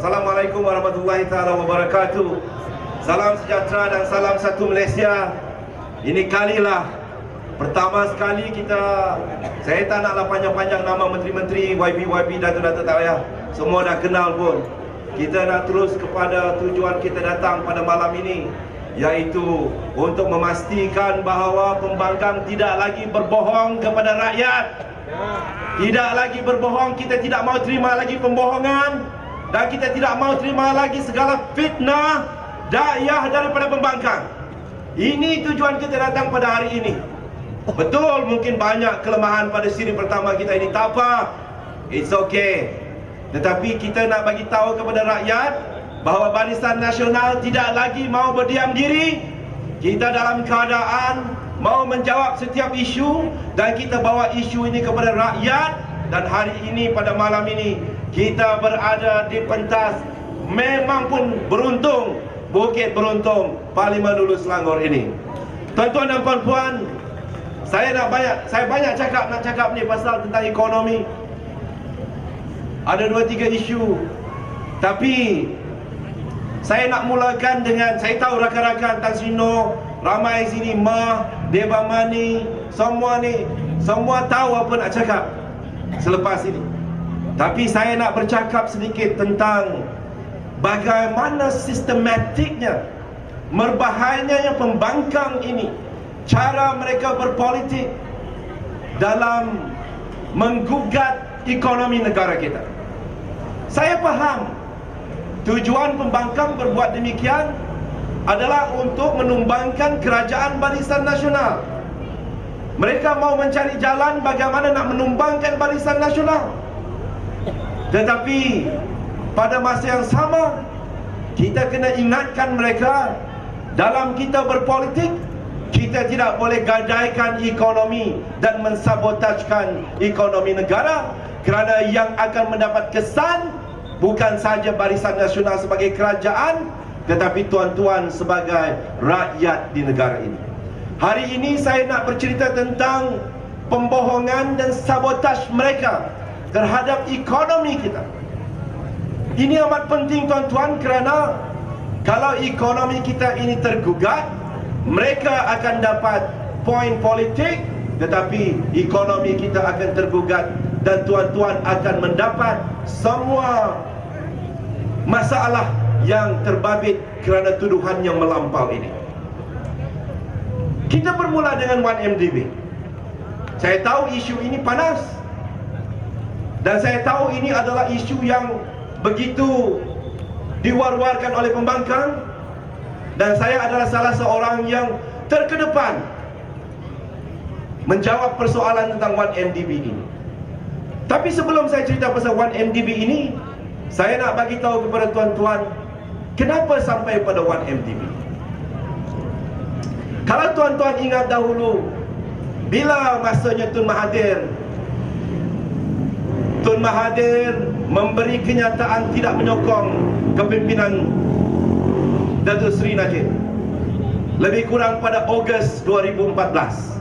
Assalamualaikum warahmatullahi taala wabarakatuh. Salam sejahtera dan salam satu Malaysia. Ini kalilah pertama sekali saya tak naklah panjang-panjang nama menteri-menteri, YB, Datuk-Datuk tak payah. Semua dah kenal pun. Kita nak terus kepada tujuan kita datang pada malam ini, iaitu untuk memastikan bahawa pembangkang tidak lagi berbohong kepada rakyat. Tidak lagi berbohong, kita tidak mau terima lagi pembohongan, dan kita tidak mau terima lagi segala fitnah dakwah daripada pembangkang. Ini tujuan kita datang pada hari ini. Betul mungkin banyak kelemahan pada siri pertama kita ini, tak apa, it's okay. Tetapi kita nak bagi tahu kepada rakyat bahawa Barisan Nasional tidak lagi mau berdiam diri. Kita dalam keadaan mau menjawab setiap isu, dan kita bawa isu ini kepada rakyat. Dan hari ini, pada malam ini, kita berada di pentas, memang pun beruntung, Bukit Beruntung, Parlimen Hulu Selangor ini. Tuan-tuan dan puan-puan, saya banyak cakap ni pasal tentang ekonomi. Ada 2-3 isu, tapi saya nak mulakan dengan, saya tahu rakan-rakan Tan Sri Noor, ramai sini, Mah, Deba Mani, semua tahu apa nak cakap selepas ini. Tapi saya nak bercakap sedikit tentang bagaimana sistematiknya, merbahayanya pembangkang ini, cara mereka berpolitik dalam menggugat ekonomi negara kita. Saya faham tujuan pembangkang berbuat demikian adalah untuk menumbangkan kerajaan Barisan Nasional. Mereka mau mencari jalan bagaimana nak menumbangkan Barisan Nasional. Tetapi pada masa yang sama, kita kena ingatkan mereka, dalam kita berpolitik, kita tidak boleh gadaikan ekonomi dan mensabotajkan ekonomi negara, kerana yang akan mendapat kesan bukan saja Barisan Nasional sebagai kerajaan, tetapi tuan-tuan sebagai rakyat di negara ini. Hari ini saya nak bercerita tentang pembohongan dan sabotaj mereka terhadap ekonomi kita. Ini amat penting tuan-tuan, kerana kalau ekonomi kita ini tergugat, mereka akan dapat poin politik, tetapi ekonomi kita akan tergugat, dan tuan-tuan akan mendapat semua masalah yang terbabit kerana tuduhan yang melampau ini. Kita bermula dengan 1MDB. Saya tahu isu ini panas, dan saya tahu ini adalah isu yang begitu diwar-warkan oleh pembangkang, dan saya adalah salah seorang yang terkedepan menjawab persoalan tentang 1MDB ini. Tapi sebelum saya cerita pasal 1MDB ini, saya nak bagi tahu kepada tuan-tuan kenapa sampai pada 1MDB. Kalau tuan-tuan ingat dahulu, bila masanya Tun Mahathir memberi kenyataan tidak menyokong kepimpinan Datuk Seri Najib, lebih kurang pada Ogos 2014,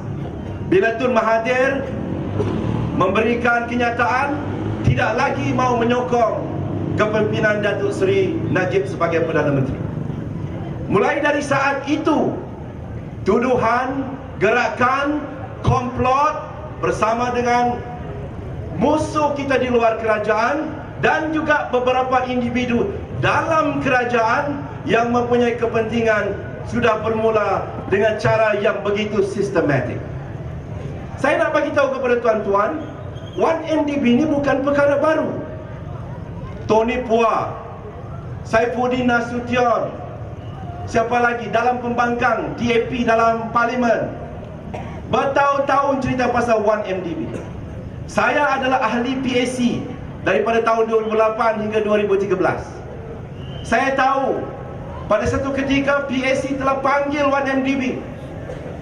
bila Tun Mahathir memberikan kenyataan tidak lagi mau menyokong kepimpinan Datuk Seri Najib sebagai Perdana Menteri. Mulai dari saat itu, tuduhan, gerakan, komplot bersama dengan musuh kita di luar kerajaan, dan juga beberapa individu dalam kerajaan yang mempunyai kepentingan, sudah bermula dengan cara yang begitu sistematik. Saya nak bagi tahu kepada tuan-tuan, 1MDB ini bukan perkara baru. Tony Phua, Saifuddin Nasution, siapa lagi dalam pembangkang, DAP dalam parlimen, bertahun-tahun cerita pasal 1MDB. Saya adalah ahli PAC daripada tahun 2008 hingga 2013. Saya tahu pada satu ketika PAC telah panggil 1MDB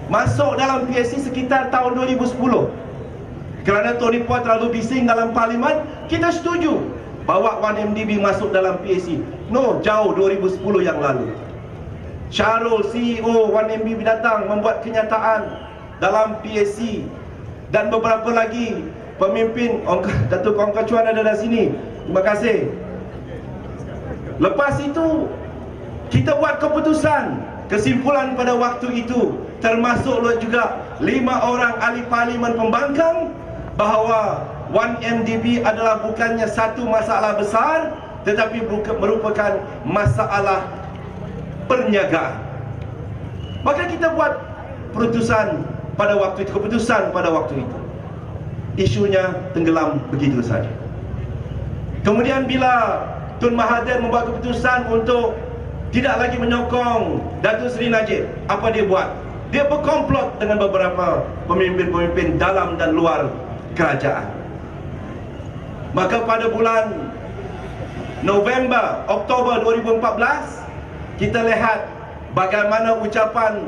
masuk dalam PAC sekitar tahun 2010. Kerana Tony Phua terlalu bising dalam parlimen, kita setuju bawa 1MDB masuk dalam PAC. No, jauh 2010 yang lalu. Syarul, CEO 1MDB datang membuat kenyataan dalam PAC, dan beberapa lagi pemimpin. Datuk Ongka Chuan ada di sini. Terima kasih. Lepas itu kita buat keputusan, kesimpulan pada waktu itu, termasuk juga 5 orang ahli parlimen pembangkang, bahawa 1MDB adalah bukannya satu masalah besar, tetapi merupakan masalah perniagaan. Maka kita buat keputusan pada waktu itu. Isunya tenggelam begitu saja. Kemudian bila Tun Mahathir membuat keputusan untuk tidak lagi menyokong Datuk Seri Najib, apa dia buat? Dia berkomplot dengan beberapa pemimpin-pemimpin dalam dan luar kerajaan. Maka pada bulan Oktober 2014, kita lihat bagaimana ucapan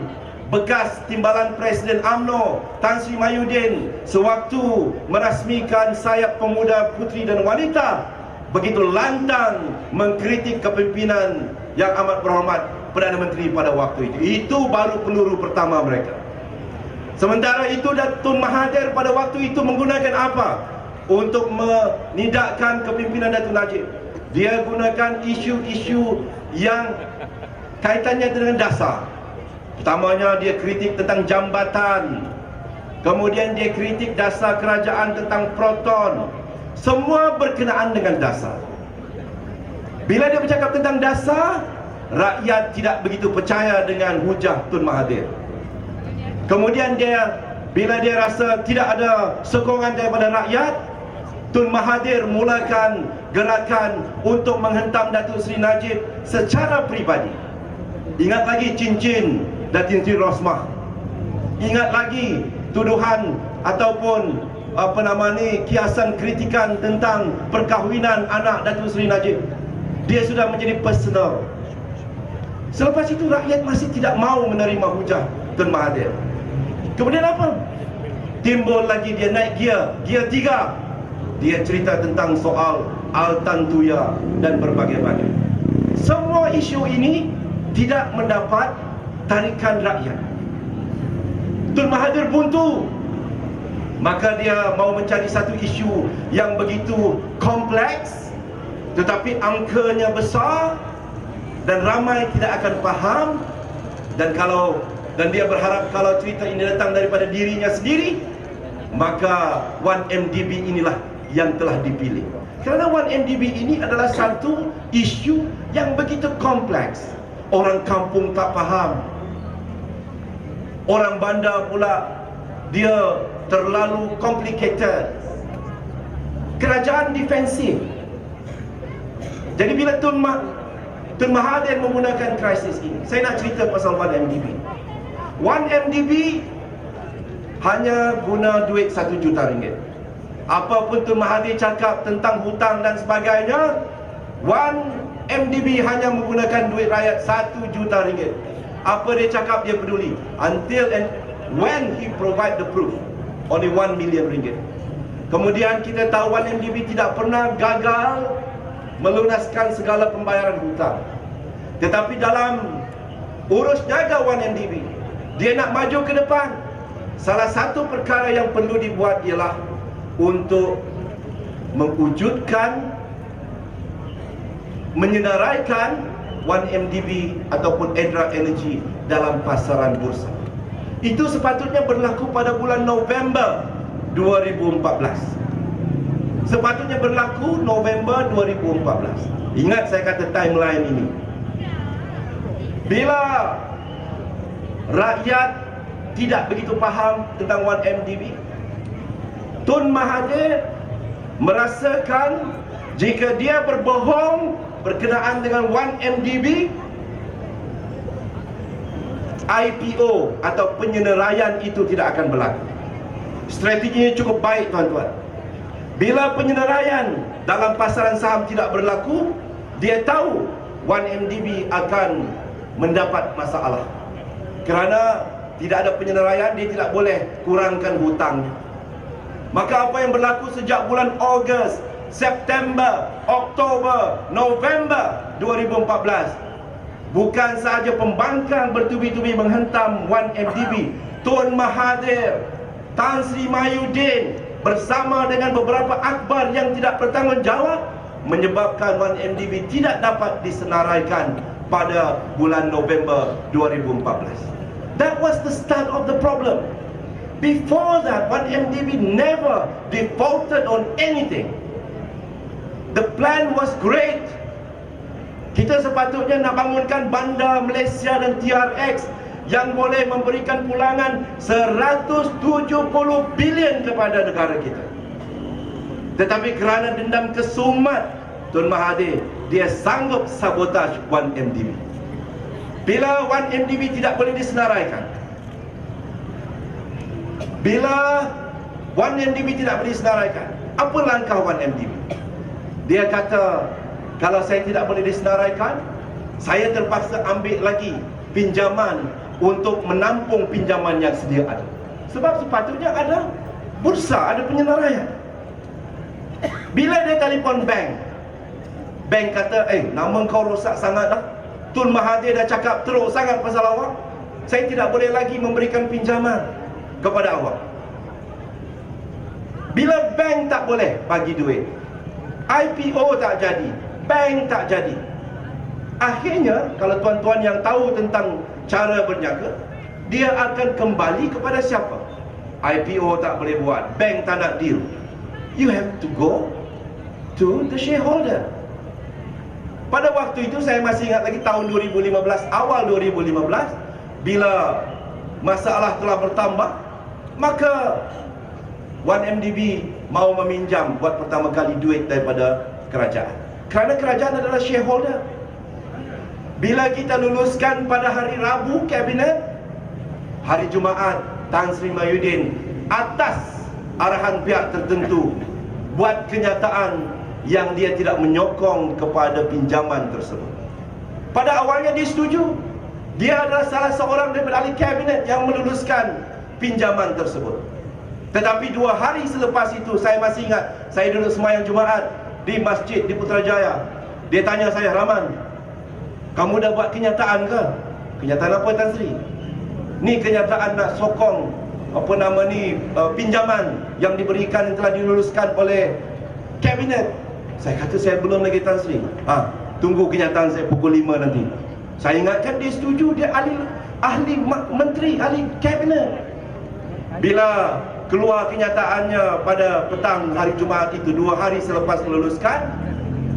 bekas Timbalan Presiden UMNO Tan Sri Mahyudin sewaktu merasmikan Sayap Pemuda Puteri dan Wanita begitu lantang mengkritik kepimpinan yang amat berhormat Perdana Menteri pada waktu itu. Itu baru peluru pertama mereka. Sementara itu Tun Mahathir pada waktu itu menggunakan apa untuk menidakkan kepimpinan Datuk Najib? Dia gunakan isu-isu yang kaitannya dengan dasar. Pertamanya dia kritik tentang jambatan, kemudian dia kritik dasar kerajaan tentang Proton. Semua berkenaan dengan dasar. Bila dia bercakap tentang dasar, rakyat tidak begitu percaya dengan hujah Tun Mahathir. Kemudian bila dia rasa tidak ada sokongan daripada rakyat, Tun Mahathir mulakan gerakan untuk menghentam Datuk Seri Najib secara peribadi. Ingat lagi cincin Datin Sri Rosmah. Ingat lagi tuduhan ataupun kiasan kritikan tentang perkahwinan anak Datuk Seri Najib. Dia sudah menjadi personal. Selepas itu rakyat masih tidak mau menerima hujah Tun Mahathir. Kemudian apa? Timbul lagi dia naik gear 3. Dia cerita tentang soal Altan Tuya dan berbagai-bagai. Semua isu ini tidak mendapat tarikan rakyat. Tun Mahathir buntu. Maka dia mau mencari satu isu yang begitu kompleks, tetapi angkanya besar dan ramai tidak akan faham. Dan dia berharap kalau cerita ini datang daripada dirinya sendiri, maka 1MDB inilah yang telah dipilih. Kerana 1MDB ini adalah satu isu yang begitu kompleks. Orang kampung tak faham, orang bandar pula dia terlalu complicated, kerajaan defensif. Jadi bila Tun Mahathir menggunakan krisis ini, saya nak cerita pasal 1MDB. 1MDB hanya guna duit 1 juta ringgit. Apapun Tun Mahathir cakap tentang hutang dan sebagainya, 1MDB hanya menggunakan duit rakyat 1 juta ringgit. Apa dia cakap dia peduli. Until and when he provide the proof, only 1 million ringgit. Kemudian kita tahu 1MDB tidak pernah gagal melunaskan segala pembayaran hutang. Tetapi dalam urus jaga 1MDB, dia nak maju ke depan. Salah satu perkara yang perlu dibuat ialah untuk mewujudkan, menyenaraikan 1MDB ataupun Edra Energy dalam pasaran bursa. Itu sepatutnya berlaku pada bulan November 2014. Sepatutnya berlaku November 2014. Ingat saya kata timeline ini. Bila rakyat tidak begitu faham tentang 1MDB, Tun Mahathir merasakan jika dia berbohong berkenaan dengan 1MDB, IPO atau penyeneraian itu tidak akan berlaku. Strateginya cukup baik tuan-tuan. Bila penyeneraian dalam pasaran saham tidak berlaku, dia tahu 1MDB akan mendapat masalah. Kerana tidak ada penyeneraian, dia tidak boleh kurangkan hutangnya. Maka apa yang berlaku sejak bulan Ogos, September, Oktober, November 2014, bukan sahaja pembangkang bertubi-tubi menghentam 1MDB, Tun Mahathir, Tan Sri Mahyudin bersama dengan beberapa akhbar yang tidak bertanggungjawab menyebabkan 1MDB tidak dapat disenaraikan pada bulan November 2014. That was the start of the problem. Before that, 1MDB never defaulted on anything. The plan was great. Kita sepatutnya nak bangunkan bandar Malaysia dan TRX yang boleh memberikan pulangan 170 bilion kepada negara kita. Tetapi kerana dendam kesumat Tun Mahathir, dia sanggup sabotaj 1MDB. Bila 1MDB tidak boleh disenaraikan, bila 1MDB tidak boleh disenaraikan, apa langkah 1MDB? Dia kata, kalau saya tidak boleh disenaraikan, saya terpaksa ambil lagi pinjaman untuk menampung pinjaman yang sedia ada. Sebab sepatutnya ada bursa, ada penyenaraian. Bila dia telefon bank, bank kata, nama kau rosak sangat dah. Tun Mahathir dah cakap teruk sangat pasal awak. Saya tidak boleh lagi memberikan pinjaman kepada awak. Bila bank tak boleh bagi duit, IPO tak jadi, bank tak jadi, akhirnya kalau tuan-tuan yang tahu tentang cara berniaga, dia akan kembali kepada siapa? IPO tak boleh buat, bank tak nak deal, you have to go to the shareholder. Pada waktu itu saya masih ingat lagi tahun 2015, awal 2015, bila masalah telah bertambah, maka 1MDB mau meminjam buat pertama kali duit daripada kerajaan. Kerana kerajaan adalah shareholder. Bila kita luluskan pada hari Rabu kabinet, hari Jumaat Tan Sri Mahyudin atas arahan pihak tertentu buat kenyataan yang dia tidak menyokong kepada pinjaman tersebut. Pada awalnya dia setuju. Dia adalah salah seorang daripada ahli kabinet yang meluluskan pinjaman tersebut. Tetapi 2 hari selepas itu, saya masih ingat, saya duduk sembahyang Jumaat di masjid di Putrajaya. Dia tanya saya, Rahman, kamu dah buat kenyataan ke? Kenyataan apa, Tan Sri? Ni kenyataan nak sokong pinjaman yang diberikan, yang telah diluluskan oleh kabinet. Saya kata, saya belum lagi, Tan Sri. Tunggu kenyataan saya pukul 5 nanti. Saya ingatkan dia setuju, dia ahli menteri, ahli kabinet. Bila keluar kenyataannya pada petang hari Jumaat itu, 2 hari selepas meluluskan,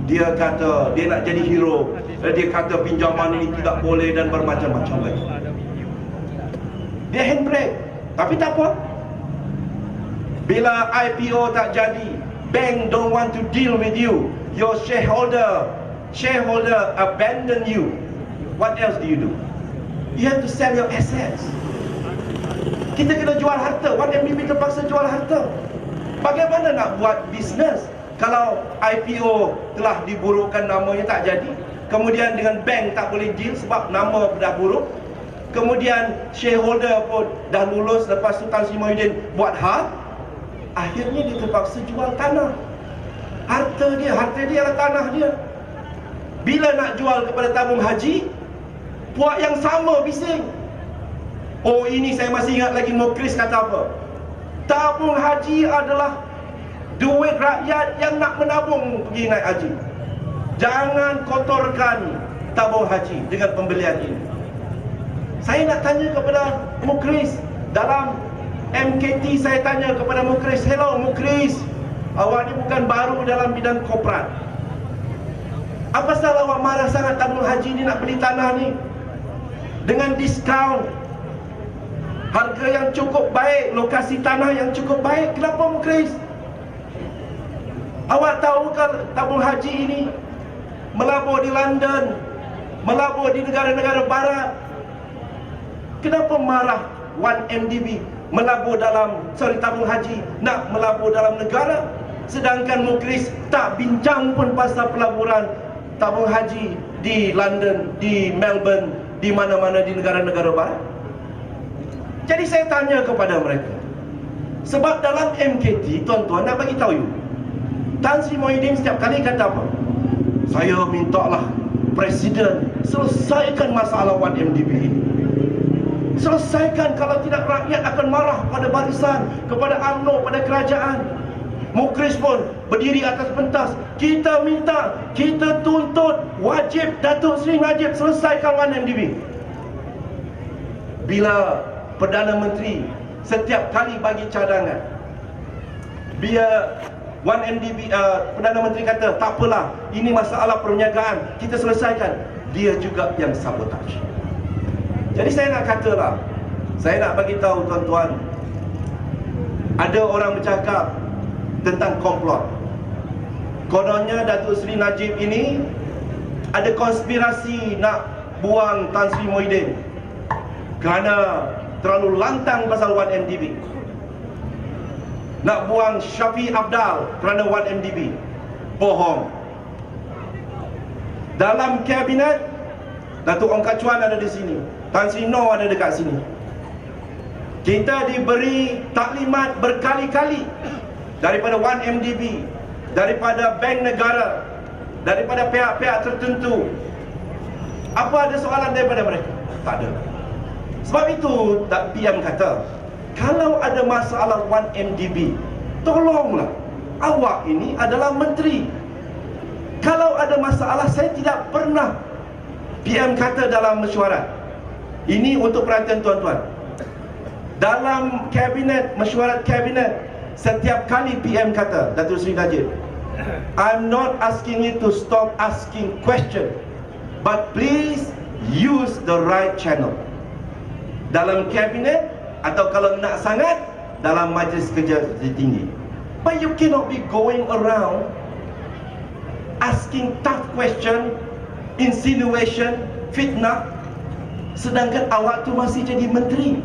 dia kata dia nak jadi hero. Dia kata pinjaman ini tidak boleh dan bermacam-macam lagi. Dia handbrake. Tapi tak apa. Bila IPO tak jadi, bank don't want to deal with you, your shareholder abandon you, what else do you do? You have to sell your assets. Kita kena jual harta. 1MDB terpaksa jual harta. Bagaimana nak buat bisnes kalau IPO telah diburukkan, namanya tak jadi, kemudian dengan bank tak boleh deal sebab nama dah buruk, kemudian shareholder pun dah lulus, lepas tu Tan Sri Mahyudin buat hal, akhirnya dia terpaksa jual tanah. Harta dia adalah tanah dia. Bila nak jual kepada tabung haji, puak yang sama bising. Oh, ini saya masih ingat lagi Mukris kata apa? Tabung haji adalah duit rakyat yang nak menabung pergi naik haji. Jangan kotorkan tabung haji dengan pembelian ini. Saya nak tanya kepada Mukris, dalam MKT saya tanya kepada Mukris, hello Mukris, awak ni bukan baru dalam bidang korporat. Apa salah awak marah sangat tabung haji ni nak beli tanah ni dengan diskaun, harga yang cukup baik, lokasi tanah yang cukup baik? Kenapa Mukris? Awak tahu kan tabung haji ini melabur di London, melabur di negara-negara barat. Kenapa marah 1MDB melabur tabung haji nak melabur dalam negara, sedangkan Mukris tak bincang pun pasal pelaburan tabung haji di London, di Melbourne, di mana-mana di negara-negara barat? Jadi saya tanya kepada mereka, sebab dalam MKT, tuan-tuan nak bagi tahu you, Tan Sri Mahyudin setiap kali kata apa? Saya mintalah Presiden selesaikan masalah 1MDB ini. Selesaikan, kalau tidak rakyat akan marah pada barisan, kepada UMNO, pada kerajaan. Mukris pun berdiri atas pentas. Kita minta, kita tuntut wajib Datuk Seri Najib selesaikan 1MDB. Bila Perdana Menteri setiap kali bagi cadangan, biar 1MDB, Perdana Menteri kata tak apalah, ini masalah perniagaan, kita selesaikan, dia juga yang sabotaj. Jadi saya nak katalah, saya nak bagi tahu tuan-tuan, ada orang bercakap tentang komplot. Kononnya Datuk Seri Najib ini ada konspirasi nak buang Tan Sri Muhyiddin kerana terlalu lantang pasal 1MDB. Nak buang Shafie Apdal kerana 1MDB. Bohong. Dalam kabinet, Datuk Ong Kak Chuan ada di sini, Tan Sri Noh ada dekat sini. Kita diberi taklimat berkali-kali daripada 1MDB, daripada Bank Negara, daripada pihak-pihak tertentu. Apa ada soalan daripada mereka? Tak ada. Sebab itu PM kata, kalau ada masalah 1MDB, tolonglah, awak ini adalah menteri. Kalau ada masalah, saya tidak pernah, PM kata dalam mesyuarat. Ini untuk perhatian tuan-tuan. Dalam kabinet, mesyuarat kabinet, setiap kali PM kata, Datuk Seri Najib, I'm not asking you to stop asking question, but please use the right channel. Dalam kabinet, atau kalau nak sangat, dalam majlis kerja tertinggi. But you cannot be going around asking tough question, insinuation, fitnah, sedangkan awak tu masih jadi menteri.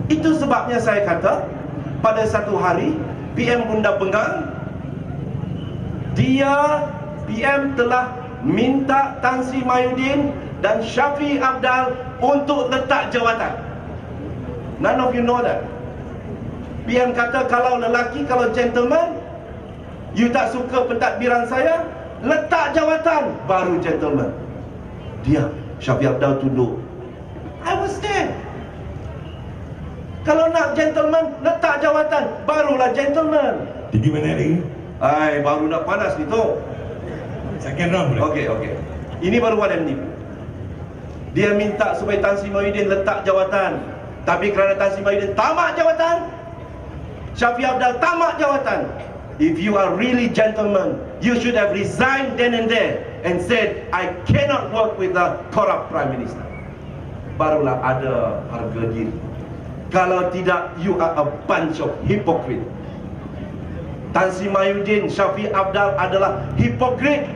Itu sebabnya saya kata, pada satu hari PM undang pegang, PM telah minta Tan Sri Mahyudin dan Shafie Apdal untuk letak jawatan. None of you know that. PM kata, kalau lelaki, kalau gentleman, you tak suka pentadbiran saya, letak jawatan, baru gentleman. Dia, Shafie Apdal tunduk. I was there. Kalau nak gentleman, letak jawatan, barulah gentleman. Tinggi mana lagi? Baru nak panas ni tu. Second round boleh? Okey. Ini baru 1MDB. Dia minta supaya Tan Sri Muhyiddin letak jawatan, tapi kerana Tan Sri Muhyiddin tamat jawatan, Shafie Apdal tamat jawatan. If you are really gentleman, you should have resigned then and there and said, I cannot work with the corrupt Prime Minister. Barulah ada harga diri. Kalau tidak, you are a bunch of hypocrite. Tan Sri Mahyudin, Shafie Apdal adalah hipokrit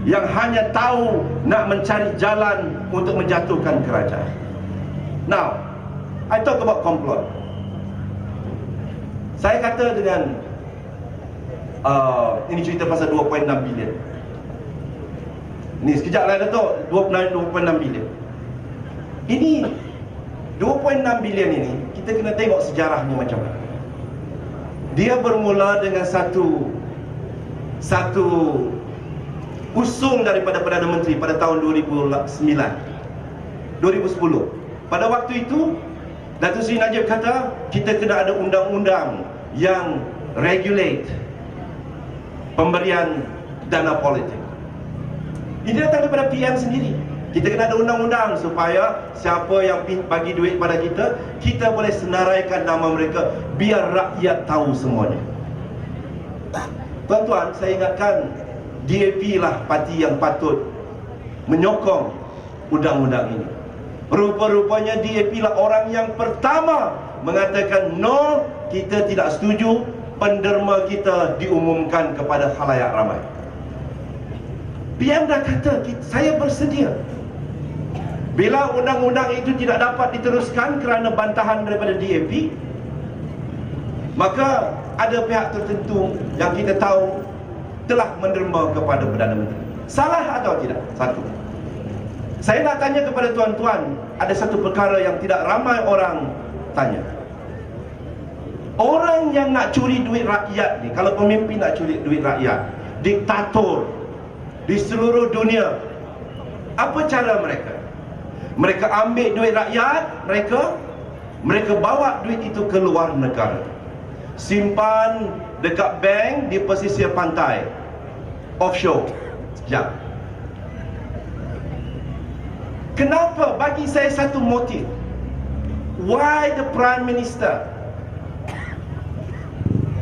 yang hanya tahu nak mencari jalan untuk menjatuhkan kerajaan. Now, I talk about complot. Saya kata dengan ini cerita pasal 2.6 bilion. Ini sekejap lah Datuk, 2.6 bilion. Ini 2.6 bilion ini, kita kena tengok sejarahnya macam mana. Dia bermula dengan satu usul daripada Perdana Menteri pada tahun 2010. Pada waktu itu, Datuk Seri Najib kata, kita kena ada undang-undang yang regulate pemberian dana politik. Ini datang daripada PM sendiri. Kita kena ada undang-undang supaya siapa yang bagi duit pada kita, kita boleh senaraikan nama mereka biar rakyat tahu semuanya. Tuan-tuan, saya ingatkan, DAP lah parti yang patut menyokong undang-undang ini. Rupa-rupanya DAP lah orang yang pertama mengatakan no, kita tidak setuju penderma kita diumumkan kepada khalayak ramai. PM dah kata, saya bersedia. Bila undang-undang itu tidak dapat diteruskan kerana bantahan daripada DAP, maka ada pihak tertentu yang kita tahu telah menderma kepada Perdana Menteri. Salah atau tidak? Satu. Saya nak tanya kepada tuan-tuan, ada satu perkara yang tidak ramai orang tanya. Orang yang nak curi duit rakyat ni, kalau pemimpin nak curi duit rakyat, diktator di seluruh dunia, apa cara mereka? Mereka ambil duit rakyat mereka bawa duit itu ke luar negara. simpan dekat bank di pesisir pantai offshore. Sekejap. Kenapa? Bagi saya satu motif. Why the Prime Minister?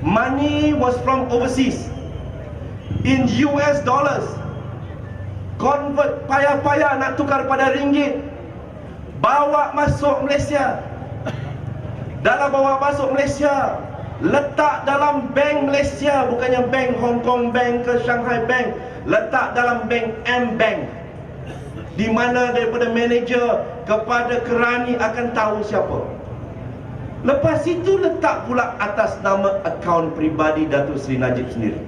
Money was from overseas in US dollars. Convert, payah-payah nak tukar pada ringgit, bawa masuk Malaysia. Dalam bawa masuk Malaysia, letak dalam bank Malaysia, bukannya bank Hong Kong Bank ke Shanghai Bank, letak dalam bank M-Bank, di mana daripada manager kepada kerani akan tahu siapa. Lepas itu letak pula atas nama akaun peribadi Datuk Seri Najib sendiri.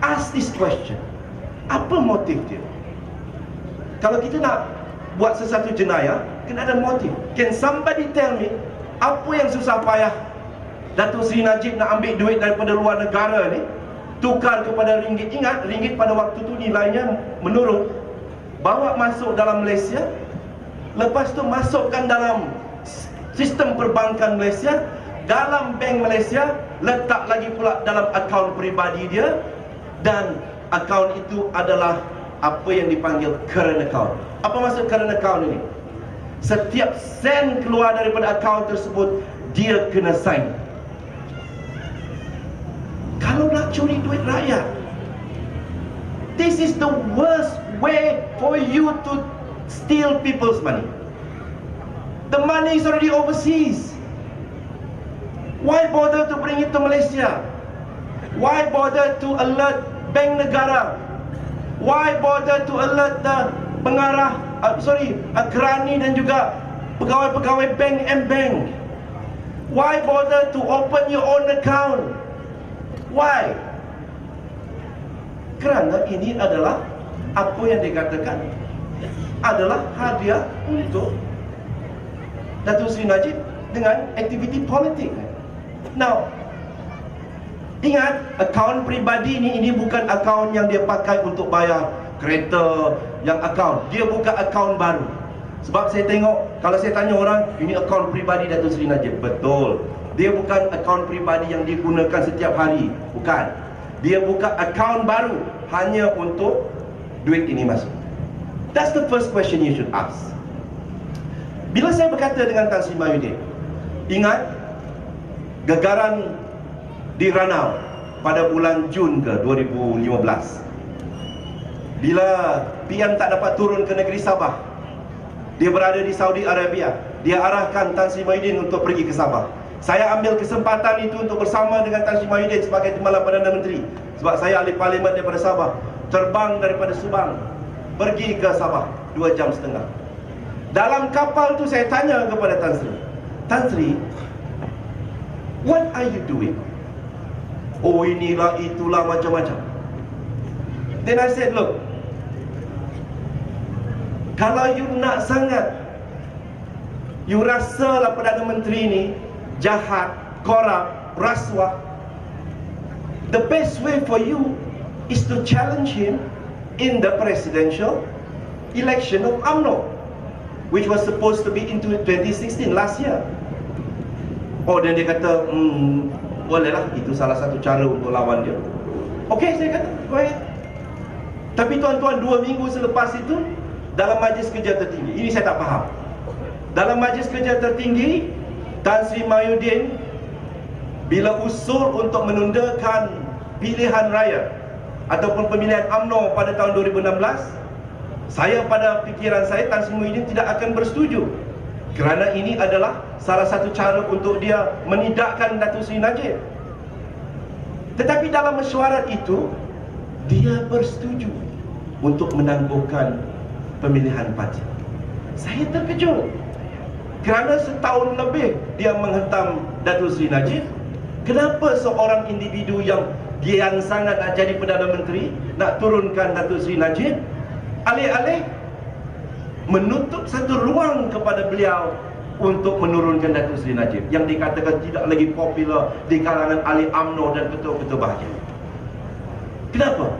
Ask this question. Apa motif dia? Kalau kita nak buat sesuatu jenayah, kena ada motif. Can somebody tell me apa yang susah payah Datuk Seri Najib nak ambil duit daripada luar negara ni, tukar kepada ringgit? Ingat, ringgit pada waktu tu nilainya menurun. Bawa masuk dalam Malaysia, lepas tu masukkan dalam sistem perbankan Malaysia, dalam bank Malaysia, letak lagi pula dalam akaun peribadi dia, dan akaun itu adalah apa yang dipanggil current account. Apa maksud current account ini? Setiap sen keluar daripada akaun tersebut, dia kena sign. Kalau nak curi duit rakyat, this is the worst way for you to steal people's money. The money is already overseas. Why bother to bring it to Malaysia? Why bother to alert bank negara? Why bother to alert the pengarah, kerani dan juga pegawai-pegawai bank M-Bank? Why bother to open your own account? Why? Kerana ini adalah apa yang dikatakan adalah hadiah untuk Datuk Seri Najib dengan aktiviti politik. Now, ingat, akaun peribadi ini bukan akaun yang dia pakai untuk bayar kereta yang akaun. Dia buka akaun baru. Sebab saya tengok, kalau saya tanya orang, ini akaun peribadi Datuk Seri Najib. Betul. Dia bukan akaun peribadi yang digunakan setiap hari. Bukan. Dia buka akaun baru hanya untuk duit ini masuk. That's the first question you should ask. Bila saya berkata dengan Tan Sri Mahyudin, ingat gegaran di Ranau pada bulan Jun ke 2015, bila PM tak dapat turun ke negeri Sabah, dia berada di Saudi Arabia, dia arahkan Tan Sri Mahyudin untuk pergi ke Sabah. Saya ambil kesempatan itu untuk bersama dengan Tan Sri Mahyudin sebagai Timbalan Perdana Menteri, sebab saya ahli parlimen daripada Sabah, terbang daripada Subang pergi ke Sabah 2 jam setengah. Dalam kapal tu saya tanya kepada Tan Sri, Tan Sri, what are you doing? Oh, inilah itulah macam-macam. Then I said, look, kalau you nak sangat, you rasalah Perdana Menteri ni jahat, korup, rasuah, the best way for you is to challenge him in the presidential election of UMNO, which was supposed to be in 2016, last year. Oh, dan dia kata, bolehlah, itu salah satu cara untuk lawan dia. Okey, saya kata, go ahead. Tapi tuan-tuan, 2 minggu selepas itu, dalam Majlis Kerja Tertinggi, ini saya tak faham. Dalam Majlis Kerja Tertinggi, Tan Sri Mahyudin bila usul untuk menundakan pilihan raya ataupun pemilihan UMNO pada tahun 2016, saya pada fikiran saya, Tan Sri Mahyudin tidak akan bersetuju, kerana ini adalah salah satu cara untuk dia menidakkan Datuk Seri Najib. Tetapi dalam mesyuarat itu, dia bersetuju untuk menangguhkan pemilihan parti. Saya terkejut, kerana setahun lebih dia menghentam Datuk Seri Najib. Kenapa seorang individu yang sangat nak jadi Perdana Menteri, nak turunkan Datuk Seri Najib, alih-alih menutup satu ruang kepada beliau untuk menurunkan Datuk Seri Najib yang dikatakan tidak lagi popular di kalangan ahli UMNO dan ketua-ketua bahagian. Kenapa?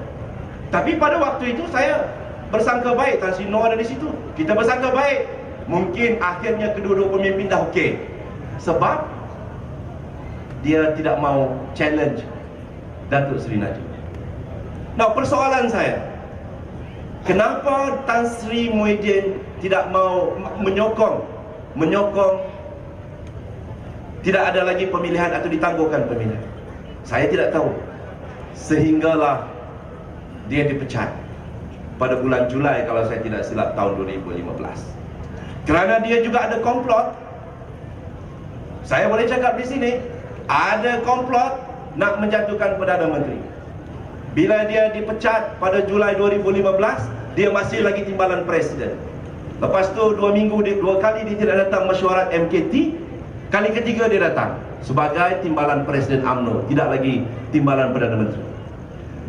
Tapi pada waktu itu saya bersangka baik, Tan Sri Noor ada di situ, kita bersangka baik, mungkin akhirnya kedua-dua pemimpin dah okey. Sebab dia tidak mau challenge Datuk Seri Najib. Nah, persoalan saya, kenapa Tan Sri Muhyiddin tidak mau menyokong tidak ada lagi pemilihan atau ditangguhkan pemilihan? Saya tidak tahu. Sehinggalah dia dipecat pada bulan Julai kalau saya tidak silap tahun 2015. Kerana dia juga ada komplot. Saya boleh cakap di sini, ada komplot nak menjatuhkan Perdana Menteri. Bila dia dipecat pada Julai 2015, dia masih lagi timbalan Presiden. Lepas tu 2 minggu, 2 kali dia tidak datang mesyuarat MKT. Kali ketiga dia datang sebagai timbalan Presiden UMNO, tidak lagi timbalan Perdana Menteri.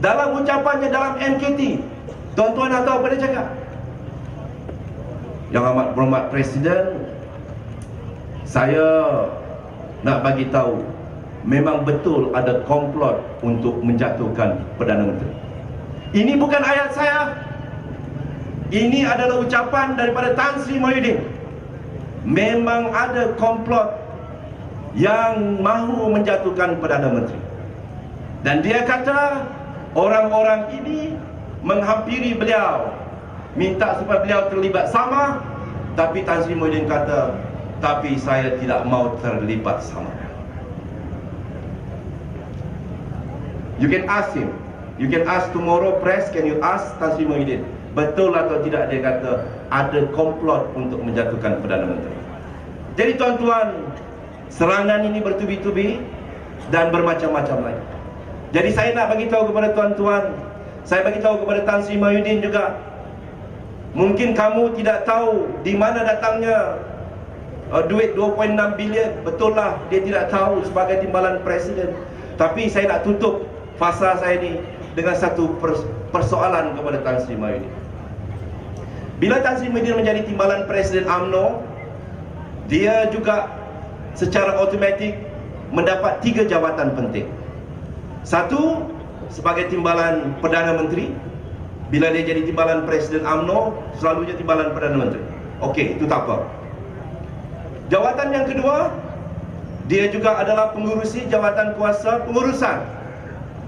Dalam ucapannya dalam MKT, tuan-tuan nak tahu apa dia cakap? Yang amat berhormat Presiden, saya nak bagi tahu, memang betul ada komplot untuk menjatuhkan Perdana Menteri. Ini bukan ayat saya. Ini adalah ucapan daripada Tan Sri Muhyiddin. Memang ada komplot yang mahu menjatuhkan Perdana Menteri. Dan dia kata orang-orang ini menghampiri beliau, minta supaya beliau terlibat sama. Tapi Tan Sri Muhyiddin kata, tapi saya tidak mau terlibat sama. You can ask him. You can ask tomorrow press, can you ask Tan Sri Muhyiddin, betul atau tidak dia kata ada komplot untuk menjatuhkan Perdana Menteri. Jadi tuan-tuan, serangan ini bertubi-tubi dan bermacam-macam lagi. Jadi saya nak bagi tahu kepada tuan-tuan, saya bagi tahu kepada Tan Sri Muhyiddin juga, mungkin kamu tidak tahu di mana datangnya duit 2.6 bilion. Betul lah, dia tidak tahu sebagai timbalan Presiden. Tapi saya nak tutup fasa saya ini dengan satu persoalan kepada Tan Sri Muhyiddin. Bila Tan Sri Muhyiddin menjadi timbalan Presiden UMNO, dia juga secara automatik mendapat 3 jawatan penting. Satu, sebagai timbalan Perdana Menteri. Bila dia jadi timbalan Presiden UMNO, selalunya timbalan Perdana Menteri. Okey, itu tak apa. Jawatan yang kedua, dia juga adalah pengurusi jawatan kuasa pengurusan.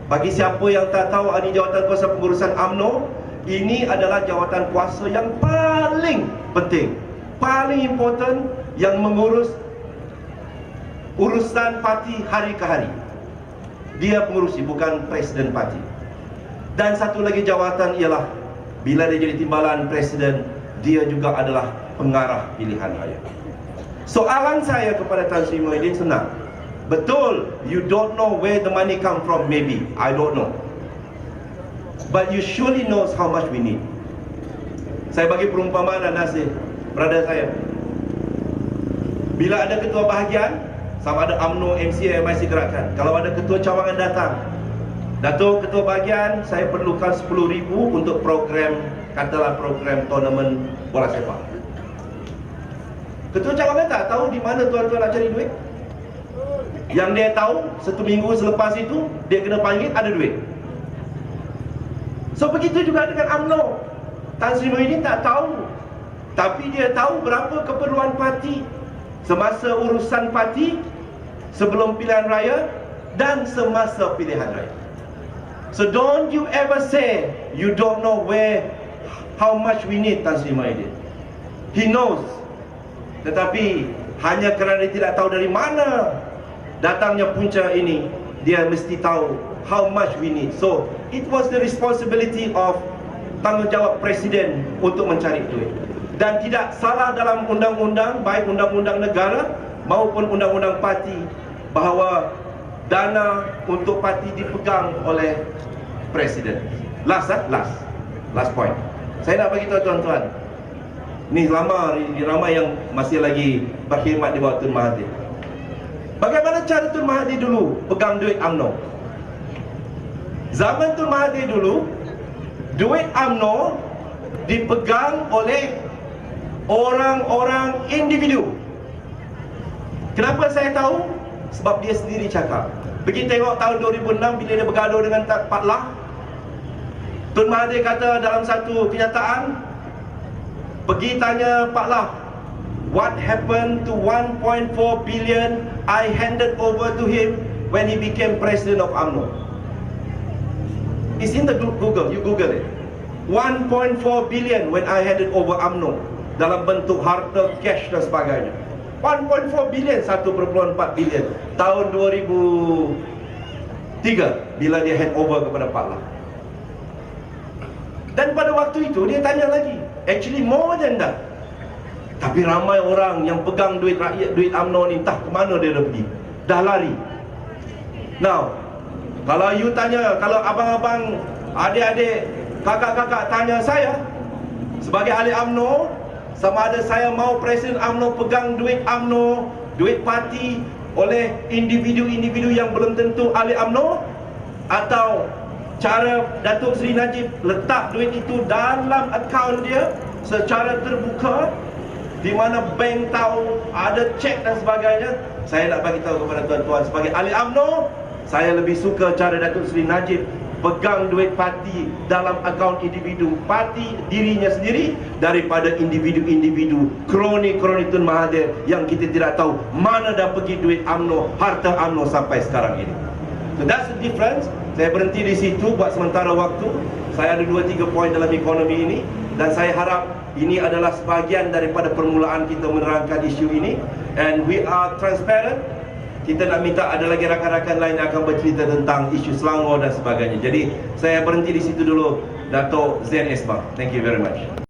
Bagi siapa yang tak tahu ini jawatan kuasa pengurusan UMNO, ini adalah jawatan kuasa yang paling penting, paling important, yang mengurus urusan parti hari ke hari. Dia pengurusi, bukan presiden parti. Dan satu lagi jawatan ialah bila dia jadi timbalan presiden, dia juga adalah pengarah pilihan raya. Soalan saya kepada Tan Sri Muhyiddin senang. Betul, you don't know where the money come from, maybe, I don't know. But you surely knows how much we need. Saya bagi perumpamaan dan nasihat brother saya. Bila ada ketua bahagian, sama ada UMNO, MCA, MIC Gerakan, kalau ada ketua cawangan datang, Datuk ketua bahagian, saya perlukan 10,000 untuk program, katalah program tournament bola sepak. Ketua cawangan tak tahu di mana tuan-tuan nak cari duit. Yang dia tahu, 1 minggu selepas itu dia kena panggil, ada duit. So begitu juga dengan UMNO. Tan Sri Muhyiddin tak tahu, tapi dia tahu berapa keperluan parti semasa urusan parti, sebelum pilihan raya dan semasa pilihan raya. So don't you ever say you don't know how much we need Tan Sri Muhyiddin. He knows. Tetapi hanya kerana dia tidak tahu dari mana datangnya punca ini, dia mesti tahu how much we need. So it was the responsibility of tanggungjawab presiden untuk mencari duit. Dan tidak salah dalam undang-undang, baik undang-undang negara maupun undang-undang parti, bahawa dana untuk parti dipegang oleh presiden. Last point. Saya nak bagi tahu tuan-tuan, ni ramai yang masih lagi berkhidmat di bawah Tun Mahathir. Bagaimana cara Tun Mahathir dulu pegang duit UMNO? Zaman Tun Mahathir dulu, duit UMNO dipegang oleh orang-orang individu. Kenapa saya tahu? Sebab dia sendiri cakap. Pergi tengok tahun 2006 bila dia bergaduh dengan Pak Lah. Tun Mahathir kata dalam satu kenyataan, pergi tanya Pak Lah, what happened to 1.4 billion I handed over to him when he became president of UMNO. It's in the Google, you Google it. 1.4 billion when I handed over UMNO dalam bentuk harta, cash dan sebagainya. 1.4 billion, 1.4 billion tahun 2003 bila dia hand over kepada Pak Lam. Dan pada waktu itu dia tanya lagi, actually more than that. Tapi ramai orang yang pegang duit rakyat, duit UMNO ni, entah ke mana dia dah pergi, dah lari. Now, kalau you tanya, kalau abang-abang, adik-adik, kakak-kakak tanya saya sebagai ahli UMNO, sama ada saya mau presiden UMNO pegang duit UMNO, duit parti oleh individu-individu yang belum tentu ahli UMNO, atau cara Datuk Seri Najib letak duit itu dalam akaun dia secara terbuka, di mana bank tahu, ada cek dan sebagainya. Saya nak bagi tahu kepada tuan-tuan, sebagai ahli UMNO, saya lebih suka cara Datuk Seri Najib pegang duit parti dalam akaun individu parti dirinya sendiri daripada individu-individu kroni-kroni Tun Mahathir yang kita tidak tahu mana dah pergi duit UMNO, harta UMNO sampai sekarang ini. So that's the difference. Saya berhenti di situ buat sementara waktu. Saya ada 2-3 poin dalam ekonomi ini, dan saya harap ini adalah sebahagian daripada permulaan kita menerangkan isu ini, and we are transparent. Kita nak minta ada lagi rakan-rakan lain yang akan bercerita tentang isu Selangor dan sebagainya. Jadi saya berhenti di situ dulu, Dato' Zain Esma. Thank you very much.